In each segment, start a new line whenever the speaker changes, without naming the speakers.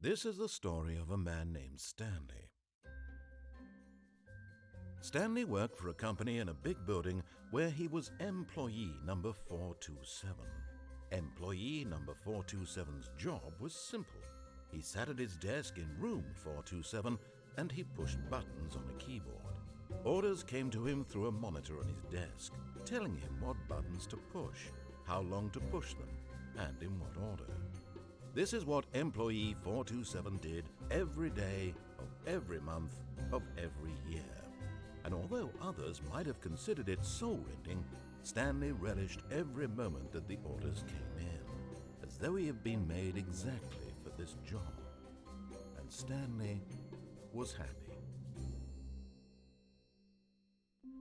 This is the story of a man named Stanley. Stanley worked for a company in a big building where he was employee number 427. Employee number 427's job was simple. He sat at his desk in room 427 and he pushed buttons on a keyboard. Orders came to him through a monitor on his desk, telling him what buttons to push, how long to push them, and in what order. This is what employee 427 did every day of every month of every year. And although others might have considered it soul-rending, Stanley relished every moment that the orders came in, as though he had been made exactly for this job. And Stanley was happy.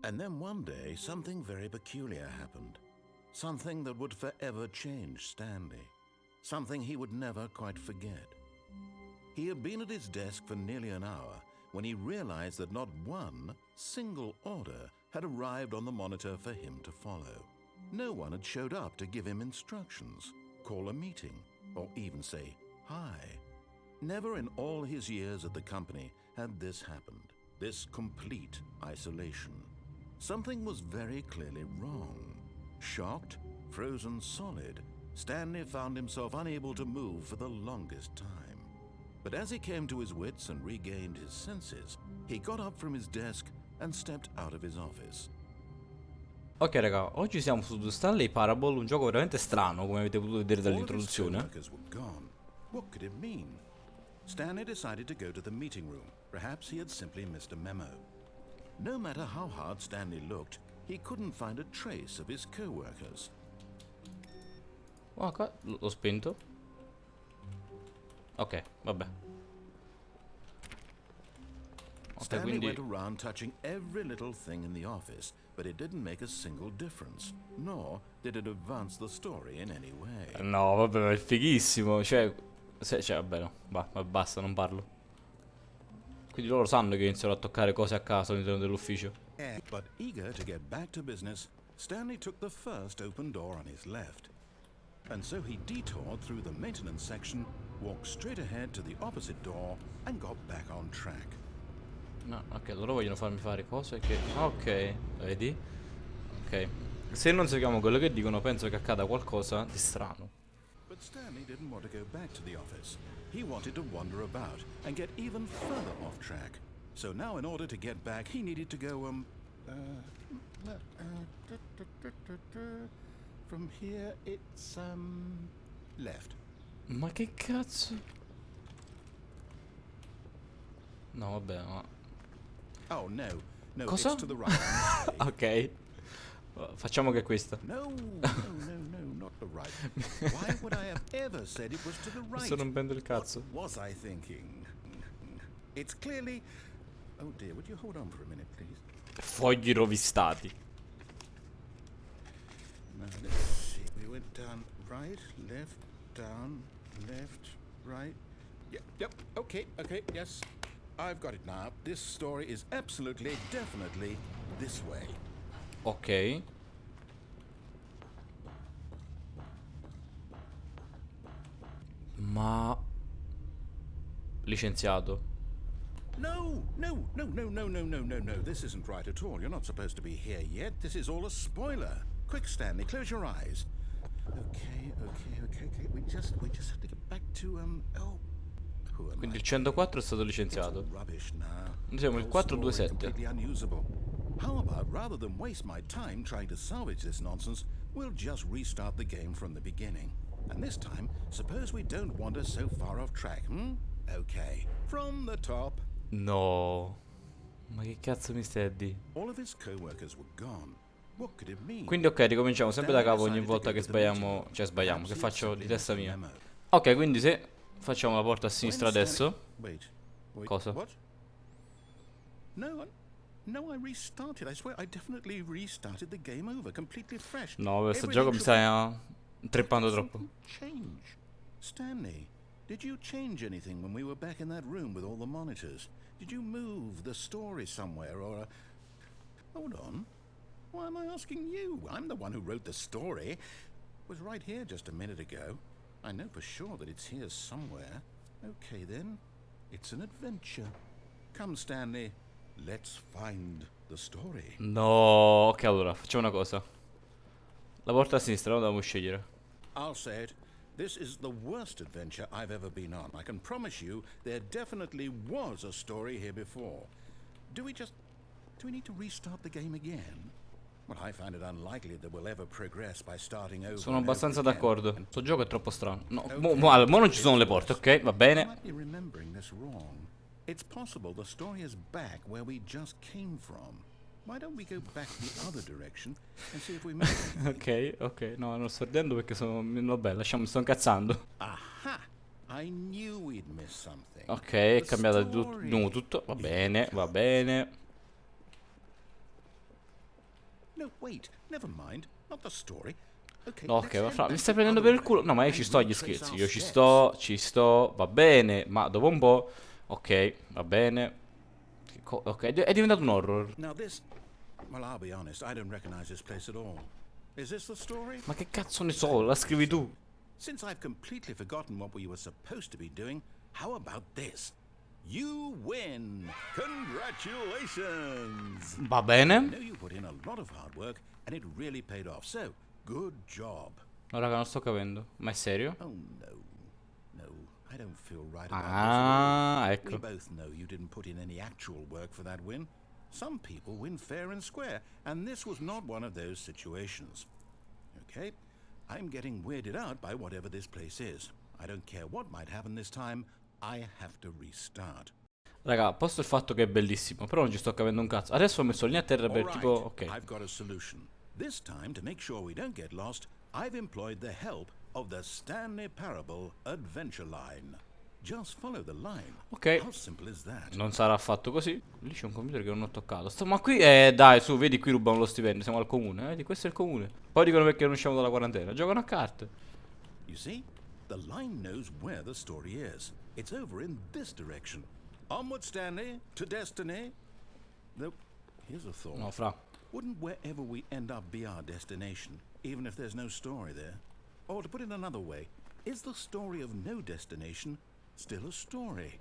And then one day, something very peculiar happened. Something that would forever change Stanley. Something he would never quite forget. He had been at his desk for nearly an hour when he realized that not one single order had arrived on the monitor for him to follow. No one had showed up to give him instructions, call a meeting, or even say hi. Never in all his years at the company had this happened, this complete isolation. Something was very clearly wrong. Shocked, frozen solid, Stanley found himself unable to move for the longest time. But as he came to his wits and regained his senses, he got up from his desk and stepped out of his office.
Ok raga, oggi siamo su Stanley Parable, un gioco veramente strano, come avete potuto vedere dall'introduzione.
What could it mean? Stanley decided to go to the meeting room. Perhaps he had simply missed a memo. No matter how hard Stanley looked, he couldn't find a trace of his co-workers.
Oh, qua l'ho spento. Ok, vabbè. Ok,
Stanley
quindi
went around touching every little thing in the office, but it didn't make a single difference, nor did it advance the story in any way.
no, vabbè, ma è fighissimo. Cioè, vabbè, no. Basta, non parlo. Quindi loro sanno che iniziano a toccare cose a caso all'interno dell'ufficio.
But eager to get back to business, Stanley took the first open door on his left. And so he detoured through the maintenance section, walked straight ahead to the opposite door, and got back on track.
No, ok, loro vogliono farmi fare cose che... Ok, vedi? Ok. Se non seguiamo quello che dicono, penso che accada qualcosa di strano.
But Stanley didn't want to go back to the office. He wanted to wander about and get even further off track. So now in order to get back, he needed to go, from here, it's, left.
Ma che cazzo? No, vabbè, ma...
Oh, no. No,
Cosa?
it's to the right.
Ok. Facciamo che è questa.
No, not the right. Why would I have ever said it was to the right?
Sto rompendo il cazzo.
What was I thinking? It's clearly... Oh dear, would you hold on for a minute, please?
Fogli rovistati.
Now, let's see. We went down right, left, down, left, right. Yep, okay, yes. I've got it now. This story is absolutely, definitely this way.
Ok. Ma... Licenziato.
No. This isn't right at all. You're not supposed to be here yet. This is all a spoiler. Quick, Stanley, close your eyes. Okay. We just have to get back to, oh. Who am
Quindi
I?
il 104 è stato
It's
licenziato.
all rubbish now.
Noi siamo il
The whole story
427.
completely unusable. How about, rather than waste my time trying to salvage this nonsense, we'll just restart the game from the beginning. And this time, suppose we don't wander so far off track, Okay, from the top.
No. Ma che cazzo mi stai a dire?
All of his co-workers were gone. What could it mean?
Quindi ok, ricominciamo sempre da capo ogni volta che sbagliamo. Cioè sbagliamo, che faccio di testa mia. Ok, quindi se facciamo la porta a sinistra adesso.
Wait.
Cosa?
What? No, I restarted. I swear I definitely restarted the game over, completely fresh.
No, questo
Everything
gioco mi
should-
sta trippando troppo.
Change. Stanley, did you change anything when we were back in that room with all the monitors? Did you move the story somewhere or Hold on. Why am I asking you? I'm the one who wrote the story. It was right here just a minute ago. I know for sure that it's here somewhere. Okay then, it's an adventure. Come Stanley, let's find the story.
No, ok, allora, facciamo una cosa. La porta a sinistra, la dobbiamo scegliere.
I'll say it. This is the worst adventure I've ever been on. I can promise you there definitely was a story here before. Do we need to restart the game again? Well, I find it unlikely that we'll ever progress by starting over.
Sono
and
abbastanza
over again.
d'accordo. Questo gioco è troppo strano. No,
Okay.
mo non ci sono le porte, ok? Va
I
bene.
might be remembering this wrong. It's possible the story is back where we just came from. Why don't we go back the other direction and see if we miss anything?
Ok, no, non sto ridendo perché sono... Vabbè, lasciamo, mi sto incazzando.
Aha! I knew we'd miss something.
Ok, è
The
cambiato
story.
di nuovo tutto. Va bene, va bene.
No, wait, never mind. Not the story. Okay,
No,
let's
ok, va
head
fra, mi
back
stai
the
prendendo
other
per il culo.
way
No, ma io ci
and
sto agli
retrace
scherzi.
our
Io ci
steps.
ci sto, va bene. Ma dopo un po'... Ok, va bene. Ok, è diventato un horror.
Now this, well, I'll be honest, I don't recognize this place at all. Is this the story?
Ma che cazzo ne so, la scrivi tu.
Since I've completely forgotten what we were supposed to be doing, how about this? You win! Congratulations!
Va
I
bene.
know you put in a lot of hard work and it really paid off, so good job.
No, raga, non sto capendo. Ma è serio?
Oh no, no, I don't feel right about
Ah,
this at all. We
ecco.
both know you didn't put in any actual work for that win. Some people win fair and square, and this was not one of those situations. Okay, I'm getting weirded out by whatever this place is. I don't care what might happen this time, I have to restart.
Raga, posto il fatto che è bellissimo, però non ci sto capendo un cazzo. Adesso ho messo lì a terra per
All
tipo...
right,
Ok.
I've got a solution. This time, to make sure we don't get lost, I've employed the help of the Stanley Parable adventure line. Just follow the line.
Ok.
How simple is that?
Non sarà affatto così. Lì c'è un computer che non ho toccato. Ma qui, dai, su, vedi, qui rubano lo stipendio. Siamo al comune, vedi, questo è il comune. Poi dicono perché non usciamo dalla quarantena. Giocano a carte.
You see? The line knows where the story is. It's over in this direction. Onward, Stanley, to destiny. Though, here's a thought.
No, fra.
Wouldn't wherever we end up be our destination, even if there's no story there? Or to put it another way, is the story of no destination still a story?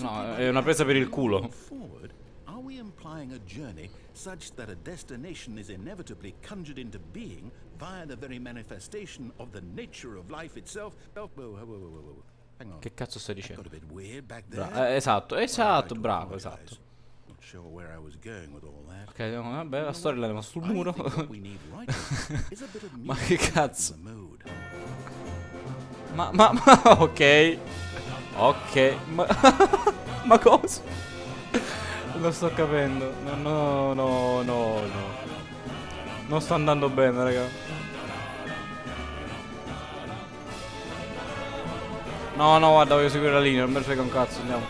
No, è una presa per il culo.
Forward, are we implying a journey such that a destination is inevitably conjured into being via the very manifestation of the nature of life itself? Oh, whoa. Hang on.
Che cazzo stai
Got
dicendo?
a bit weird back there.
Esatto,
Well, I
esatto,
do
bravo,
apologize.
esatto.
Not sure where I was going with all that.
Ok, vabbè, la storia l'abbiamo sul muro.
I think what we need right now is a bit of
Ma
music
che
to
cazzo?
lighten the mood.
Ma, ok. Ok, ma cosa? Non sto capendo. No. Non sta andando bene, raga. No, guarda, voglio seguire la linea, non me ne frega un cazzo, andiamo.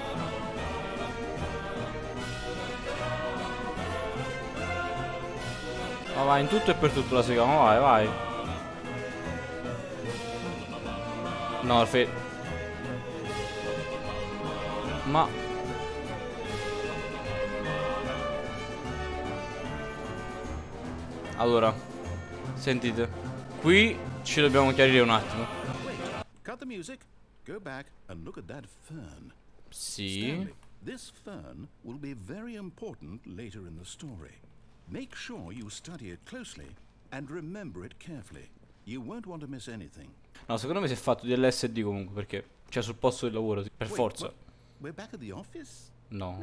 Ma vai, in tutto e per tutto la seguiamo, vai. No, ma... Allora, sentite, qui ci dobbiamo chiarire un attimo.
Wait, cut the music, go back and look at that fern.
Sì.
Stanley, this fern will be very important later in the story. Make sure you study it closely and remember it carefully. You won't want to miss anything.
No, secondo me si è fatto di LSD comunque, perché... Cioè, sul posto di lavoro, per
Wait,
forza.
what? We're back at the office?
No.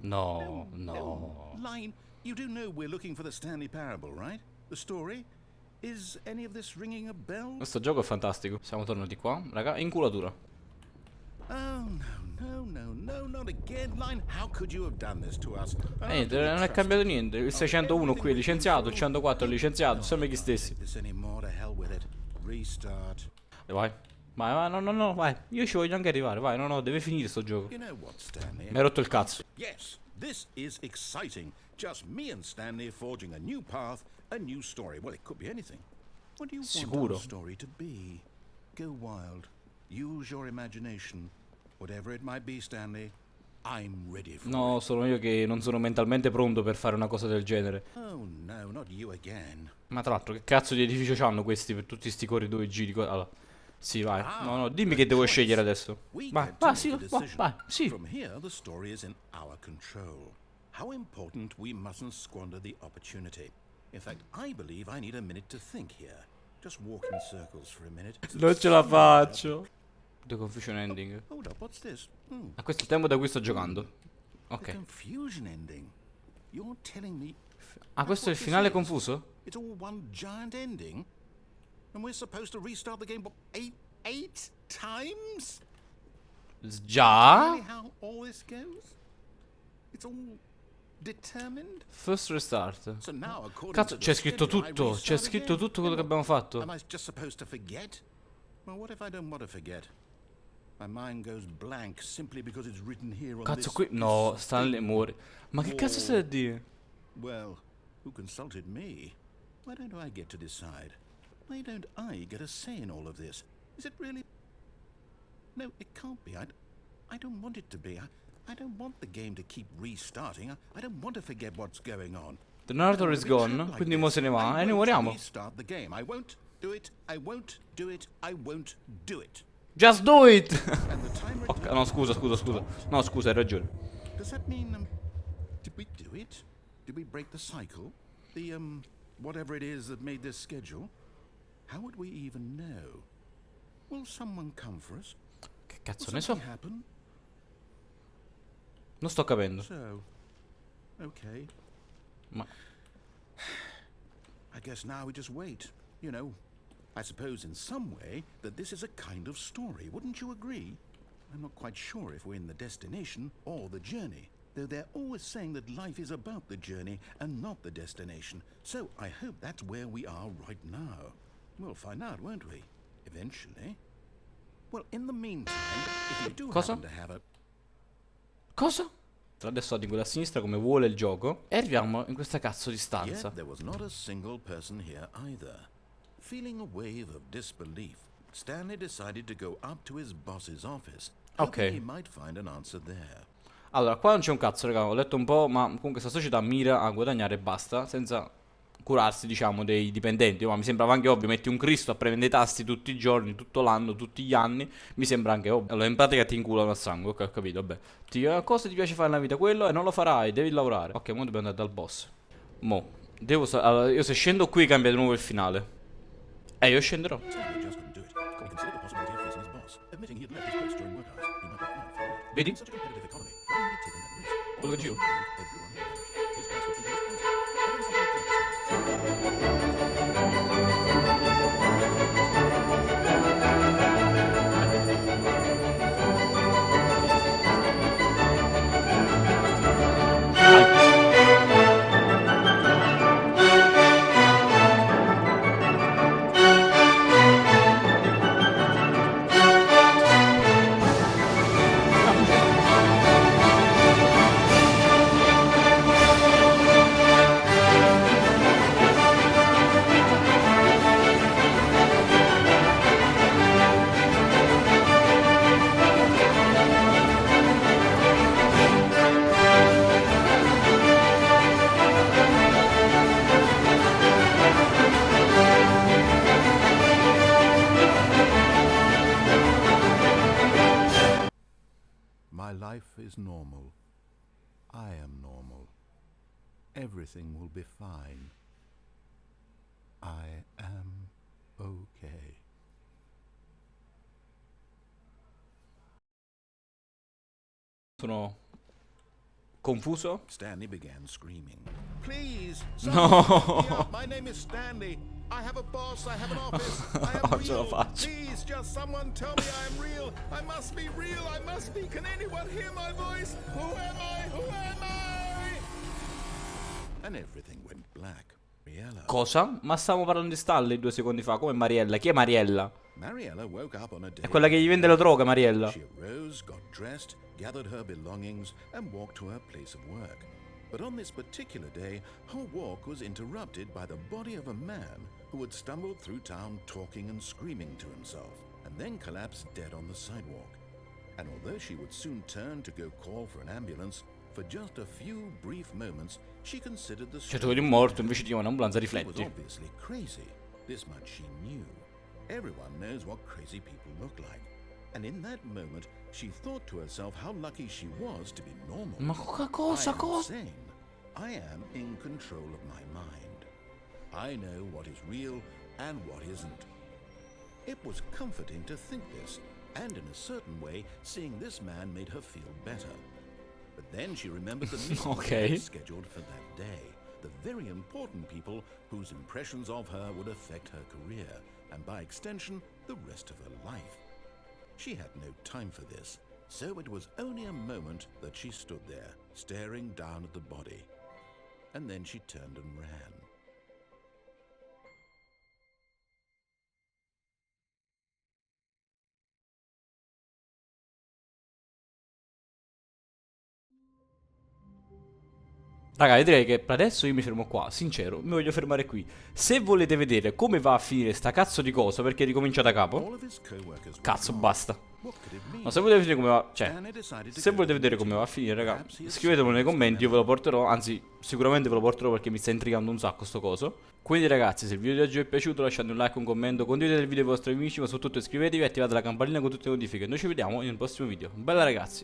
No.
No.
Line, you do know we're looking for the Stanley Parable, right? The story? Is any of this ringing a bell?
Questo gioco è fantastico. Siamo tornati qua, raga, inculatura.
Oh, no, not again, Line. How could you have done this to us?
Niente, non è cambiato niente. Il 601 qui è licenziato, il 104 è licenziato, sempre gli stessi.
This anymore, to hell with it. Restart.
Vai, no, vai. Io ci voglio anche arrivare, vai, no, deve finire sto gioco.
You know what, Stanley?
Mi hai rotto il cazzo.
Yes, this is exciting. Just me and Stanley forging a new path, a new story. Well, it could be anything. What do you want
Sicuro.
our story to be? Go wild. Use your imagination. Whatever it might be, Stanley, I'm ready for
No,
it.
sono io che non sono mentalmente pronto per fare una cosa del genere.
Oh no, not you again.
Ma tra l'altro, che cazzo di edificio c'hanno questi per tutti sti corridoi giri? Allora, Sì, vai. No, no, dimmi che devo scegliere adesso. Vai, vai, sì, vai, sì.
From here, the story is in our control. How important we mustn't squander the opportunity. In fact, I believe I need a minute to think here. Just walk in circles for a minute.
Non ce la faccio. The confusion ending.
Hold up, what's this?
Ah, questo è il tempo da cui sto giocando.
The
Ok.
confusion ending. You're telling me
Ah, questo è il finale confuso?
it's all one giant ending? And we're supposed to restart the game, what, eight times?
Già?
Really how all this goes? It's all determined?
First restart.
So now, according
Cazzo,
to the
c'è scritto
schedule, I
tutto.
restart
C'è scritto
again.
tutto quello che abbiamo fatto.
Am I just supposed to forget? Well, what if I don't want to forget? My mind goes blank simply because it's written here on
Cazzo,
this
qui. No,
piece of
Stanley
paper.
muore. Ma che cazzo stai a dire?
Well, who consulted me? Why don't I get to decide? Why don't I get a say in all of this? Is it really? No, it can't be. I don't want it to be. I don't want the game to keep restarting. I don't want to forget what's going on.
The narrator is gone. Quindi mo se ne va. E noi moriamo.
Restart the game. I won't do it. I won't do it. I won't do it.
Just do it!
And the timer.
Ok, no, scusa. No, scusa, hai ragione.
Does that mean did we do it? Did we break the cycle? The whatever it is that made this schedule? How would we even know? Will someone come for us?
Che cazzo
Will
ne so?
something happen?
Non sto capendo.
So, okay.
Ma
I guess now we just wait. You know, I suppose in some way that this is a kind of story. Wouldn't you agree? I'm not quite sure if we're in the destination or the journey, though they're always saying that life is about the journey and not the destination. So I hope that's where we are right now. We'll find out, won't we? Eventually. Well, in the meantime, if you do
Cosa?
happen to have a...
cosa? Tra adesso di quella a sinistra come vuole il gioco. E arriviamo in questa cazzo di stanza.
Yet there was not a single person here either. Feeling a wave of disbelief, Stanley decided to go up to his boss's office, hoping he might find an answer there.
Allora, qua non c'è un cazzo, raga. Ho letto un po', ma comunque questa società mira a guadagnare e basta, senza curarsi, diciamo, dei dipendenti. Ma mi sembrava anche ovvio, metti un Cristo a premere dei tasti tutti i giorni, tutto l'anno, tutti gli anni. Mi sembra anche ovvio. Allora, in pratica ti inculano a sangue, ok, ho capito, vabbè. Cosa ti piace fare nella vita? Quello e non lo farai, devi lavorare. Ok, mo dobbiamo andare dal boss. Mo, allora, io se scendo qui cambia di nuovo il finale. E io scenderò.
Stanley just couldn't do it. He considered the possibility of facing his boss, admitting he'd left his post during work hours. He might be fired for it.
Vedi?
In such a competitive economy, why would he take that risk?
Quello che dico.
Everyone would manage. His boss would think he was crazy. Everyone would think My life is normal. I am normal. Everything will be fine. I am okay.
Sono confuso.
Stanley began screaming. Please,
No.
someone help me out. My name is Stanley. I have a boss. I have an office. I am
Non ce la
real.
faccio.
Please, just someone tell me I am real. I must be real. I must be. Can anyone hear my voice? Who am I? Who am I? And everything went black. Mariella.
Cosa? Ma stavamo parlando di Stanley 2 secondi fa. Come Mariella? Chi è Mariella?
Mariella woke up on a day.
È quella che gli vende la droga, Mariella.
She arose, got dressed, gathered her belongings, and walked to her place of work. But on this particular day, her walk was interrupted by the body of a man who had stumbled through town talking and screaming to himself, and then collapsed dead on the sidewalk. And although she would soon turn to go call for an ambulance, for just a few brief moments, she considered the
Cioè tu vedi un morto, invece ti chiama un'ambulanza,
He was
rifletti.
obviously crazy. This much she knew. Everyone knows what crazy people look like. And in that moment, she thought to herself how lucky she was to be normal.
Ma cosa?
I am sane. I am in control of my mind. I know what is real and what isn't. It was comforting to think this, and in a certain way, seeing this man made her feel better. But then she remembered the meeting she had scheduled for that day. The very important people whose impressions of her would affect her career, and by extension, the rest of her life. She had no time for this, so it was only a moment that she stood there, staring down at the body. And then she turned and ran.
Raga, direi che per adesso io mi fermo qua, sincero, mi voglio fermare qui. Se volete vedere come va a finire sta cazzo di cosa, perché ricomincia da capo, cazzo, basta. Ma se volete vedere come va, se volete vedere come va a finire, raga, scrivetemelo nei commenti, io ve lo porterò, anzi, sicuramente ve lo porterò perché mi sta intrigando un sacco sto coso. Quindi ragazzi, se il video di oggi vi è piaciuto lasciate un like, un commento, condividete il video con i vostri amici, ma soprattutto iscrivetevi e attivate la campanellina con tutte le notifiche. Noi ci vediamo in un prossimo video. Bella ragazzi!